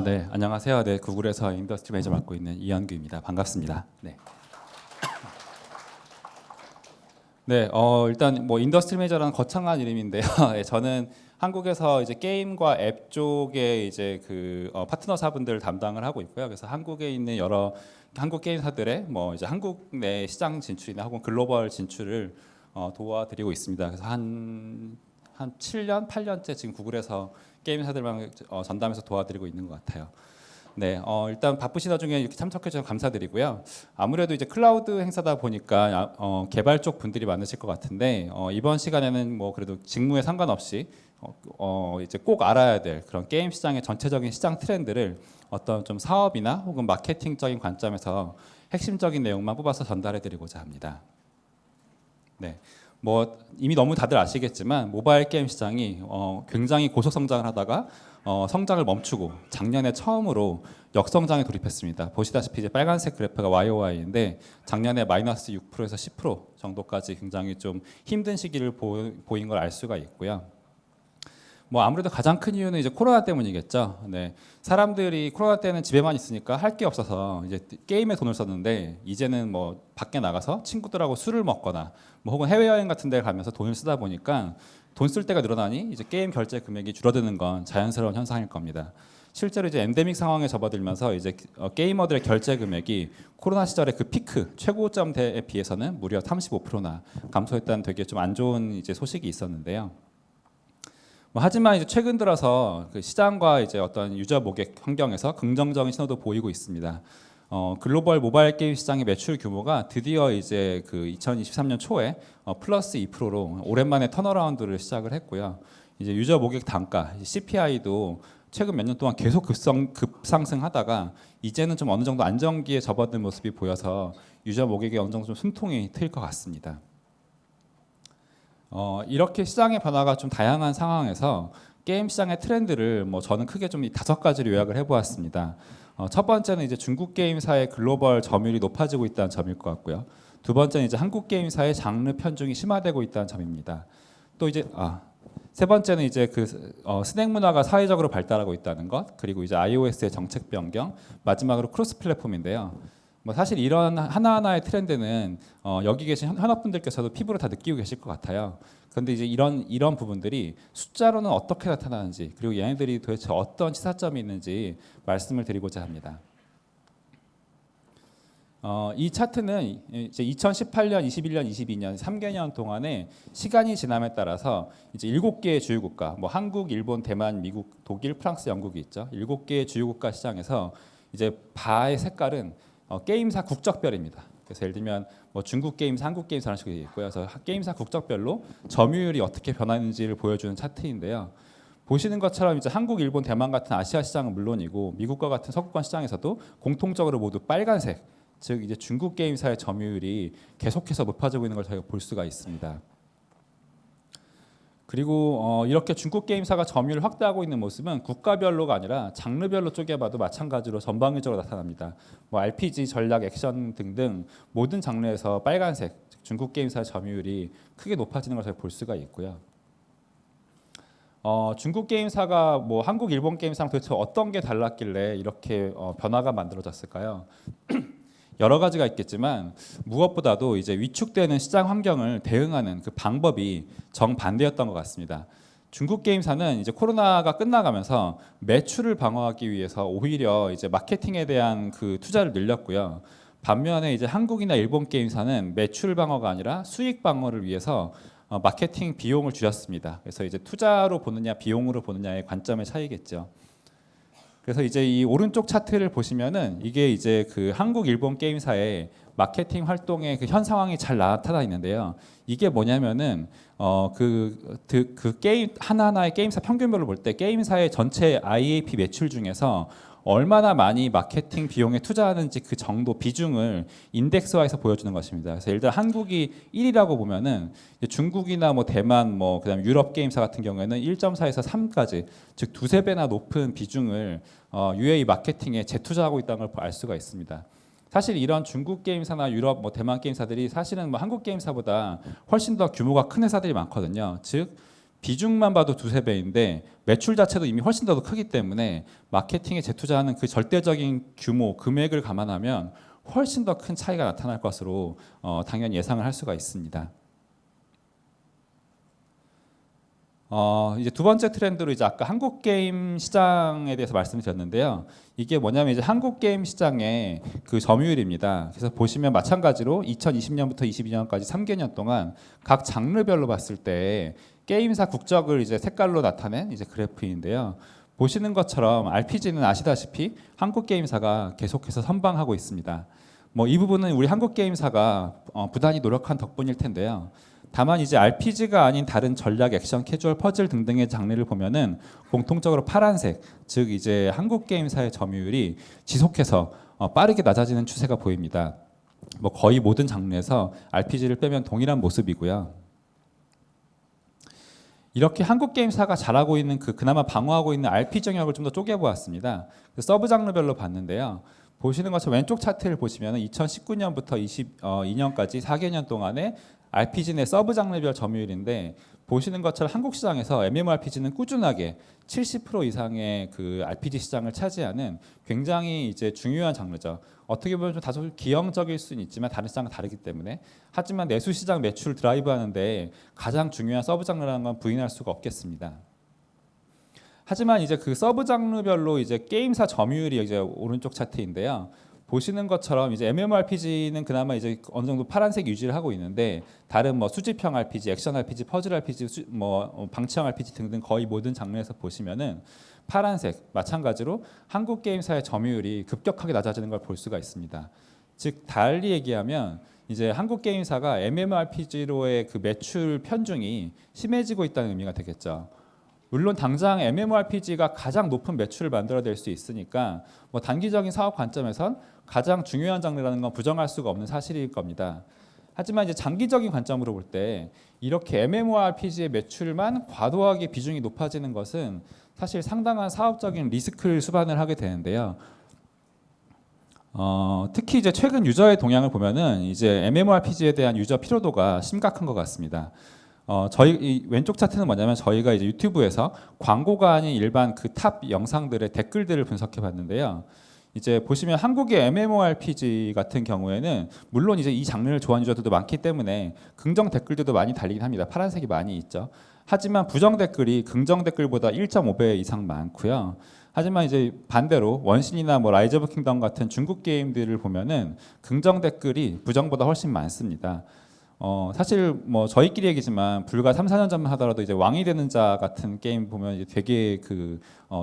네, 안녕하세요. 네, 구글에서 인더스트리 매니저 맡고 있는 이현규입니다. 반갑습니다. 네. 네, 일단 뭐 인더스트리 매니저라는 거창한 이름인데요. 네, 저는 한국에서 이제 게임과 앱 쪽에 이제 그 파트너사분들 담당을 하고 있고요. 그래서 한국에 있는 여러 한국 게임사들의 뭐 이제 한국 내 시장 진출이나 혹은 글로벌 진출을 도와드리고 있습니다. 그래서 한 7년, 8년째 지금 구글에서 게임사들만 전담해서 도와드리고 있는 것 같아요. 네, 일단 바쁘신 와중에 이렇게 참석해 주셔서 감사드리고요. 아무래도 이제 클라우드 행사다 보니까 개발 쪽 분들이 많으실 것 같은데 이번 시간에는 뭐 그래도 직무에 상관없이 이제 꼭 알아야 될 그런 게임 시장의 전체적인 시장 트렌드를 어떤 좀 사업이나 혹은 마케팅적인 관점에서 핵심적인 내용만 뽑아서 전달해드리고자 합니다. 네. 뭐 이미 너무 다들 아시겠지만 모바일 게임 시장이 굉장히 고속 성장을 하다가 성장을 멈추고 작년에 처음으로 역성장에 돌입했습니다. 보시다시피 이제 빨간색 그래프가 YOY인데 작년에 마이너스 6%에서 10% 정도까지 굉장히 좀 힘든 시기를 보인 걸 알 수가 있고요. 뭐 아무래도 가장 큰 이유는 이제 코로나 때문이겠죠. 네. 사람들이 코로나 때는 집에만 있으니까 할 게 없어서 이제 게임에 돈을 썼는데 이제는 뭐 밖에 나가서 친구들하고 술을 먹거나 뭐 혹은 해외여행 같은 데 가면서 돈을 쓰다 보니까 돈 쓸 때가 늘어나니 이제 게임 결제 금액이 줄어드는 건 자연스러운 현상일 겁니다. 실제로 이제 엔데믹 상황에 접어들면서 이제 게이머들의 결제 금액이 코로나 시절의 그 피크 최고점대에 비해서는 무려 35%나 감소했다는 되게 좀 안 좋은 이제 소식이 있었는데요. 하지만 이제 최근 들어서 그 시장과 이제 어떤 유저 모객 환경에서 긍정적인 신호도 보이고 있습니다. 글로벌 모바일 게임 시장의 매출 규모가 드디어 이제 그 2023년 초에 플러스 2%로 오랜만에 턴어라운드를 시작을 했고요. 이제 유저 모객 단가 CPI도 최근 몇 년 동안 계속 급상승하다가 이제는 좀 어느 정도 안정기에 접어든 모습이 보여서 유저 모객에 어느 정도 좀 숨통이 트일 것 같습니다. 이렇게 시장의 변화가 좀 다양한 상황에서 게임 시장의 트렌드를 뭐 저는 크게 좀 5가지로 요약을 해보았습니다. 첫 번째는 이제 중국 게임사의 글로벌 점유율이 높아지고 있다는 점일 것 같고요. 두 번째는 이제 한국 게임사의 장르 편중이 심화되고 있다는 점입니다. 또 이제 세 번째는 이제 그 스낵 문화가 사회적으로 발달하고 있다는 것, 그리고 이제 iOS의 정책 변경, 마지막으로 크로스 플랫폼인데요. 뭐 사실 이런 하나하나의 트렌드는 여기 계신 현업분들께서도 피부로 다 느끼고 계실 것 같아요. 그런데 이제 이런 부분들이 숫자로는 어떻게 나타나는지, 그리고 얘네들이 도대체 어떤 시사점이 있는지 말씀을 드리고자 합니다. 이 차트는 이제 2018년, 21년, 22년 3개년 동안에 시간이 지남에 따라서 이제 7개의 주요 국가, 뭐 한국, 일본, 대만, 미국, 독일, 프랑스, 영국이 있죠. 7개의 주요 국가 시장에서 이제 바의 색깔은 게임사 국적별입니다. 그래서 예를 들면 뭐 중국 게임사, 한국 게임사 이런 식으로 있고요. 그래서 게임사 국적별로 점유율이 어떻게 변하는지를 보여주는 차트인데요. 보시는 것처럼 이제 한국, 일본, 대만 같은 아시아 시장은 물론이고 미국과 같은 서구권 시장에서도 공통적으로 모두 빨간색, 즉 이제 중국 게임사의 점유율이 계속해서 높아지고 있는 걸 저희가 볼 수가 있습니다. 그리고 이렇게 중국 게임사가 점유율을 확대하고 있는 모습은 국가별로가 아니라 장르별로 쪼개봐도 마찬가지로 전방위적으로 나타납니다. 뭐 RPG, 전략, 액션 등등 모든 장르에서 빨간색, 즉 중국 게임사의 점유율이 크게 높아지는 걸 저희가 볼 수가 있고요. 중국 게임사가 뭐 한국, 일본 게임사랑 도대체 어떤 게 달랐길래 이렇게 변화가 만들어졌을까요? 여러 가지가 있겠지만 무엇보다도 이제 위축되는 시장 환경을 대응하는 그 방법이 정반대였던 것 같습니다. 중국 게임사는 이제 코로나가 끝나가면서 매출을 방어하기 위해서 오히려 이제 마케팅에 대한 그 투자를 늘렸고요. 반면에 이제 한국이나 일본 게임사는 매출 방어가 아니라 수익 방어를 위해서 마케팅 비용을 줄였습니다. 그래서 이제 투자로 보느냐 비용으로 보느냐의 관점의 차이겠죠. 그래서 이제 이 오른쪽 차트를 보시면은 이게 이제 그 한국, 일본 게임사의 마케팅 활동의 그 현 상황이 잘 나타나 있는데요. 이게 뭐냐면은 그 게임 하나하나의 게임사 평균별로 볼 때 게임사의 전체 IAP 매출 중에서 얼마나 많이 마케팅 비용에 투자하는지 그 정도 비중을 인덱스화해서 보여주는 것입니다. 그래서 예를 들어 한국이 1위라고 보면은 중국이나 뭐 대만 뭐 그다음 유럽 게임사 같은 경우에는 1.4에서 3까지 즉 두세 배나 높은 비중을 UA 마케팅에 재투자하고 있다는 걸 알 수가 있습니다. 사실 이런 중국 게임사나 유럽 뭐 대만 게임사들이 사실은 뭐 한국 게임사보다 훨씬 더 규모가 큰 회사들이 많거든요. 즉 비중만 봐도 두세 배인데 매출 자체도 이미 훨씬 더 크기 때문에 마케팅에 재투자하는 그 절대적인 규모, 금액을 감안하면 훨씬 더 큰 차이가 나타날 것으로 당연히 예상을 할 수가 있습니다. 이제 두 번째 트렌드로 이제 아까 한국 게임 시장에 대해서 말씀드렸는데요. 이게 뭐냐면 이제 한국 게임 시장의 그 점유율입니다. 그래서 보시면 마찬가지로 2020년부터 22년까지 3개년 동안 각 장르별로 봤을 때 게임사 국적을 이제 색깔로 나타낸 이제 그래프인데요. 보시는 것처럼 RPG는 아시다시피 한국 게임사가 계속해서 선방하고 있습니다. 뭐 이 부분은 우리 한국 게임사가 부단히 노력한 덕분일 텐데요. 다만 이제 RPG가 아닌 다른 전략, 액션, 캐주얼, 퍼즐 등등의 장르를 보면은 공통적으로 파란색, 즉 이제 한국 게임사의 점유율이 지속해서 빠르게 낮아지는 추세가 보입니다. 뭐 거의 모든 장르에서 RPG를 빼면 동일한 모습이고요. 이렇게 한국 게임사가 잘하고 있는 그나마 방어하고 있는 RPG 영역을 좀 더 쪼개보았습니다. 서브 장르별로 봤는데요. 보시는 것처럼 왼쪽 차트를 보시면 2019년부터 22년까지 4개년 동안의 RPG 내 서브 장르별 점유율인데 보시는 것처럼 한국 시장에서 MMORPG는 꾸준하게 70% 이상의 그 RPG 시장을 차지하는 굉장히 이제 중요한 장르죠. 어떻게 보면 좀 다소 기형적일 수는 있지만 다른 시장과 다르기 때문에 하지만 내수 시장 매출 드라이브하는데 가장 중요한 서브 장르라는 건 부인할 수가 없겠습니다. 하지만 이제 그 서브 장르별로 이제 게임사 점유율이 이제 오른쪽 차트인데요. 보시는 것처럼 이제 MMORPG는 그나마 이제 어느 정도 파란색 유지를 하고 있는데 다른 뭐 수집형 RPG, 액션 RPG, 퍼즐 RPG, 뭐 방치형 RPG 등등 거의 모든 장르에서 보시면은 파란색 마찬가지로 한국 게임사의 점유율이 급격하게 낮아지는 걸 볼 수가 있습니다. 즉 달리 얘기하면 이제 한국 게임사가 MMORPG로의 그 매출 편중이 심해지고 있다는 의미가 되겠죠. 물론 당장 MMORPG가 가장 높은 매출을 만들어낼 수 있으니까 뭐 단기적인 사업 관점에선 가장 중요한 장르라는 건 부정할 수가 없는 사실일 겁니다. 하지만 이제 장기적인 관점으로 볼 때 이렇게 MMORPG의 매출만 과도하게 비중이 높아지는 것은 사실 상당한 사업적인 리스크를 수반을 하게 되는데요. 특히 이제 최근 유저의 동향을 보면은 이제 MMORPG에 대한 유저 피로도가 심각한 것 같습니다. 저희 이 왼쪽 차트는 뭐냐면 저희가 이제 유튜브에서 광고가 아닌 일반 그 탑 영상들의 댓글들을 분석해 봤는데요. 이제 보시면 한국의 MMORPG 같은 경우에는 물론 이제 이 장르를 좋아하는 유저들도 많기 때문에 긍정 댓글들도 많이 달리긴 합니다. 파란색이 많이 있죠. 하지만 부정 댓글이 긍정 댓글보다 1.5배 이상 많고요. 하지만 이제 반대로 원신이나 뭐 라이즈 오브 킹덤 같은 중국 게임들을 보면은 긍정 댓글이 부정보다 훨씬 많습니다. 사실 뭐 저희끼리 얘기지만 불과 3, 4년 전만 하더라도 이제 왕이 되는 자 같은 게임 보면 이제 되게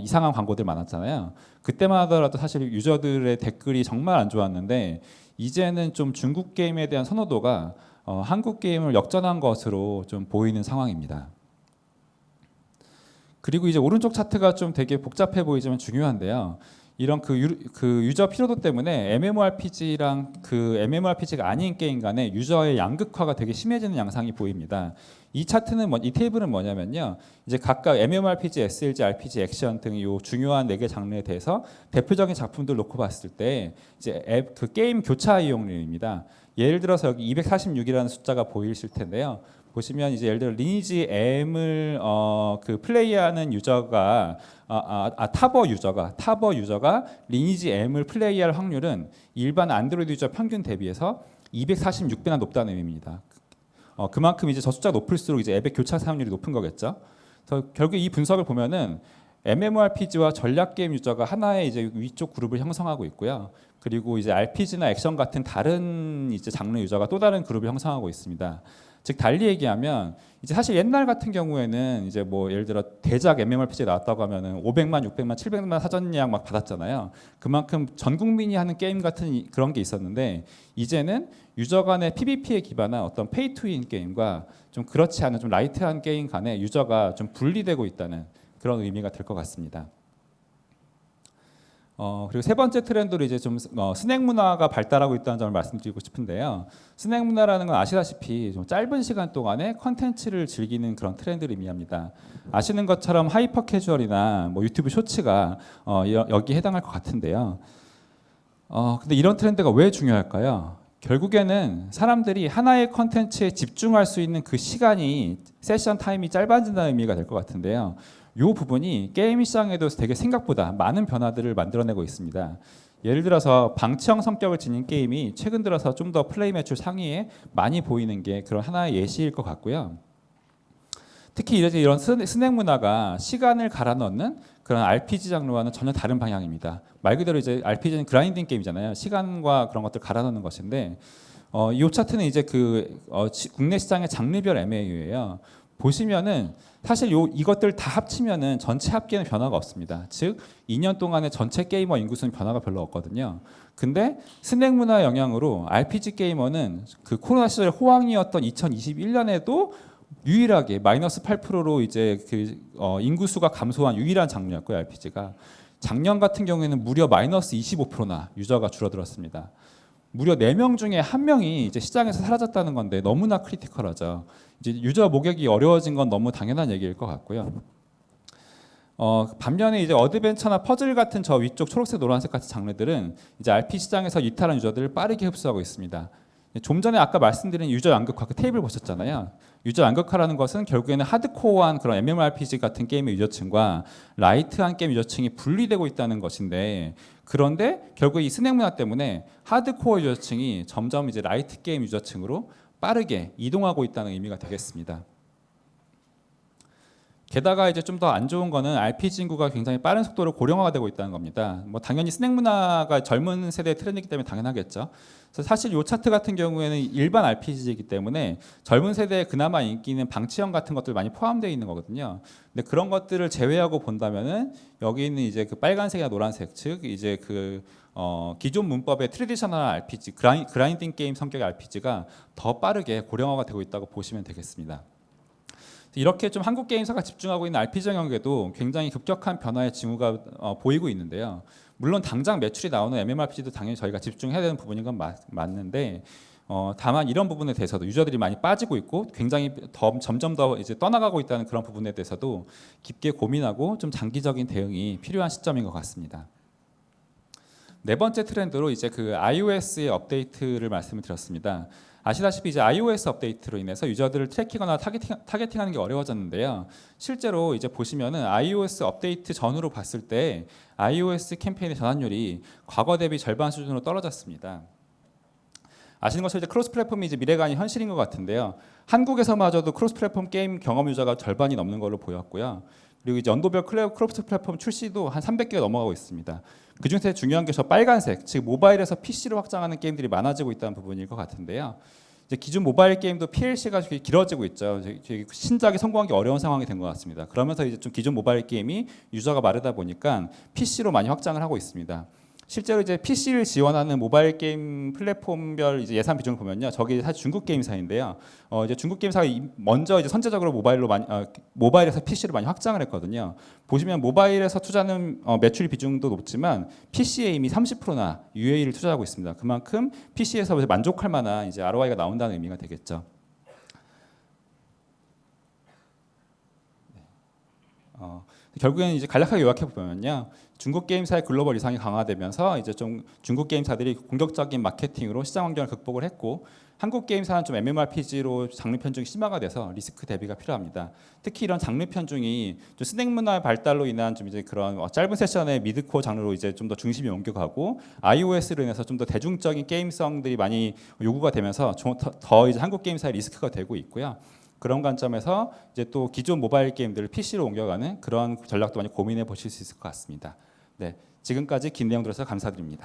이상한 광고들 많았잖아요. 그때만 하더라도 사실 유저들의 댓글이 정말 안 좋았는데 이제는 좀 중국 게임에 대한 선호도가 한국 게임을 역전한 것으로 좀 보이는 상황입니다. 그리고 이제 오른쪽 차트가 좀 되게 복잡해 보이지만 중요한데요. 이런 그 유저 피로도 때문에 MMORPG랑 그 MMORPG가 아닌 게임 간의 유저의 양극화가 되게 심해지는 양상이 보입니다. 이 차트는 이 테이블은 뭐냐면요. 이제 각각 MMORPG, SLG, RPG, 액션 등 요 중요한 4개 장르에 대해서 대표적인 작품들 놓고 봤을 때 이제 그 게임 교차 이용률입니다. 예를 들어서 여기 246이라는 숫자가 보이실 텐데요. 보시면 이제 예를 들어 리니지 M을 그 플레이하는 유저가 타버 유저가 리니지 M을 플레이할 확률은 일반 안드로이드 유저 평균 대비해서 246배나 높다는 의미입니다. 그만큼 이제 저 숫자 높을수록 이제 앱의 교차 사용률이 높은 거겠죠. 그래서 결국 이 분석을 보면은 MMORPG와 전략 게임 유저가 하나의 이제 위쪽 그룹을 형성하고 있고요. 그리고 이제 RPG나 액션 같은 다른 이제 장르 유저가 또 다른 그룹을 형성하고 있습니다. 즉 달리 얘기하면 이제 사실 옛날 같은 경우에는 이제 뭐 예를 들어 대작 MMORPG 나왔다고 하면은 500만, 600만, 700만 사전 예약 막 받았잖아요. 그만큼 전 국민이 하는 게임 같은 그런 게 있었는데 이제는 유저 간의 PVP에 기반한 어떤 페이 투 윈 게임과 좀 그렇지 않은 좀 라이트한 게임 간에 유저가 좀 분리되고 있다는 그런 의미가 될 것 같습니다. 그리고 세 번째 트렌드로 이제 좀 스낵 문화가 발달하고 있다는 점을 말씀드리고 싶은데요. 스낵 문화라는 건 아시다시피 좀 짧은 시간 동안에 컨텐츠를 즐기는 그런 트렌드를 의미합니다. 아시는 것처럼 하이퍼 캐주얼이나 뭐 유튜브 쇼츠가 여기에 해당할 것 같은데요. 근데 이런 트렌드가 왜 중요할까요? 결국에는 사람들이 하나의 컨텐츠에 집중할 수 있는 그 시간이 세션 타임이 짧아진다는 의미가 될 것 같은데요. 이 부분이 게임 시장에도 되게 생각보다 많은 변화들을 만들어내고 있습니다. 예를 들어서 방치형 성격을 지닌 게임이 최근 들어서 좀 더 플레이 매출 상위에 많이 보이는 게 그런 하나의 예시일 것 같고요. 특히 이런 스낵 문화가 시간을 갈아 넣는 그런 RPG 장르와는 전혀 다른 방향입니다. 말 그대로 이제 RPG는 그라인딩 게임이잖아요. 시간과 그런 것들 갈아 넣는 것인데, 이 차트는 이제 국내 시장의 장르별 MAU예요. 보시면은 사실 이것들 다 합치면은 전체 합계는 변화가 없습니다. 즉 2년 동안의 전체 게이머 인구수는 변화가 별로 없거든요. 근데 스낵 문화 영향으로 RPG 게이머는 그 코로나 시절 호황이었던 2021년에도 유일하게 마이너스 8%로 이제 인구수가 감소한 유일한 장르였고요. RPG가 작년 같은 경우에는 무려 마이너스 25%나 유저가 줄어들었습니다. 무려 4명 중에 1명이 이제 시장에서 사라졌다는 건데 너무나 크리티컬하죠. 이제 유저 목격이 어려워진 건 너무 당연한 얘기일 것 같고요. 반면에 이제 어드벤처나 퍼즐 같은 저 위쪽 초록색, 노란색 같은 장르들은 이제 RPG 시장에서 이탈한 유저들을 빠르게 흡수하고 있습니다. 좀 전에 아까 말씀드린 유저 양극화 그 테이블 보셨잖아요. 유저 양극화라는 것은 결국에는 하드코어한 그런 MMORPG 같은 게임의 유저층과 라이트한 게임 유저층이 분리되고 있다는 것인데, 그런데 결국 이 스낵 문화 때문에 하드코어 유저층이 점점 이제 라이트 게임 유저층으로 빠르게 이동하고 있다는 의미가 되겠습니다. 게다가 이제 좀 더 안 좋은 거는 RPG 인구가 굉장히 빠른 속도로 고령화가 되고 있다는 겁니다. 뭐 당연히 스낵 문화가 젊은 세대의 트렌드이기 때문에 당연하겠죠. 그래서 사실 이 차트 같은 경우에는 일반 RPG이기 때문에 젊은 세대에 그나마 인기 있는 방치형 같은 것들 많이 포함되어 있는 거거든요. 근데 그런 것들을 제외하고 본다면은 여기 있는 이제 그 빨간색이나 노란색, 즉 이제 기존 문법의 트레디셔널 RPG, 그라인딩 게임 성격의 RPG가 더 빠르게 고령화가 되고 있다고 보시면 되겠습니다. 이렇게 좀 한국 게임사가 집중하고 있는 RPG 영역에도 굉장히 급격한 변화의 징후가 보이고 있는데요. 물론 당장 매출이 나오는 MMORPG도 당연히 저희가 집중해야 되는 부분인 건 맞는데, 다만 이런 부분에 대해서도 유저들이 많이 빠지고 있고 굉장히 점점 더 이제 떠나가고 있다는 그런 부분에 대해서도 깊게 고민하고 좀 장기적인 대응이 필요한 시점인 것 같습니다. 네 번째 트렌드로 이제 iOS의 업데이트를 말씀을 드렸습니다. 아시다시피 이제 iOS 업데이트로 인해서 유저들을 트래킹하거나 타겟팅하는 게 어려워졌는데요. 실제로 이제 보시면은 iOS 업데이트 전후로 봤을 때 iOS 캠페인의 전환율이 과거 대비 절반 수준으로 떨어졌습니다. 아시는 것처럼 이제 크로스 플랫폼이 이제 미래가 아닌 현실인 것 같은데요. 한국에서마저도 크로스 플랫폼 게임 경험 유저가 절반이 넘는 걸로 보였고요. 그리고 이제 연도별 크로스 플랫폼 출시도 한 300개가 넘어가고 있습니다. 그중에서 중요한 게 저 빨간색, 즉 모바일에서 PC로 확장하는 게임들이 많아지고 있다는 부분일 것 같은데요. 이제 기존 모바일 게임도 PLC가 길어지고 있죠. 신작이 성공하기 어려운 상황이 된 것 같습니다. 그러면서 이제 좀 기존 모바일 게임이 유저가 마르다 보니까 PC로 많이 확장을 하고 있습니다. 실제로 이제 PC를 지원하는 모바일 게임 플랫폼별 이제 예산 비중을 보면요, 저게 사실 중국 게임사인데요. 이제 중국 게임사가 먼저 이제 선제적으로 모바일에서 PC로 많이 확장을 했거든요. 보시면 모바일에서 투자하는 매출 비중도 높지만 PC에 이미 30%나 UA를 투자하고 있습니다. 그만큼 PC에서 만족할 만한 이제 ROI가 나온다는 의미가 되겠죠. 결국에는 이제 간략하게 요약해 보면요, 중국 게임사의 글로벌 위상이 강화되면서 이제 좀 중국 게임사들이 공격적인 마케팅으로 시장 환경을 극복을 했고, 한국 게임사는 좀 MMORPG로 장르 편중이 심화가 돼서 리스크 대비가 필요합니다. 특히 이런 장르 편중이 좀 스낵 문화의 발달로 인한 좀 이제 그런 짧은 세션의 미드코어 장르로 이제 좀 더 중심이 옮겨가고, iOS로 인해서 좀 더 대중적인 게임성들이 많이 요구가 되면서 더 이제 한국 게임사의 리스크가 되고 있고요. 그런 관점에서 이제 또 기존 모바일 게임들을 PC로 옮겨가는 그런 전략도 많이 고민해 보실 수 있을 것 같습니다. 네, 지금까지 긴 내용 들어서 감사드립니다.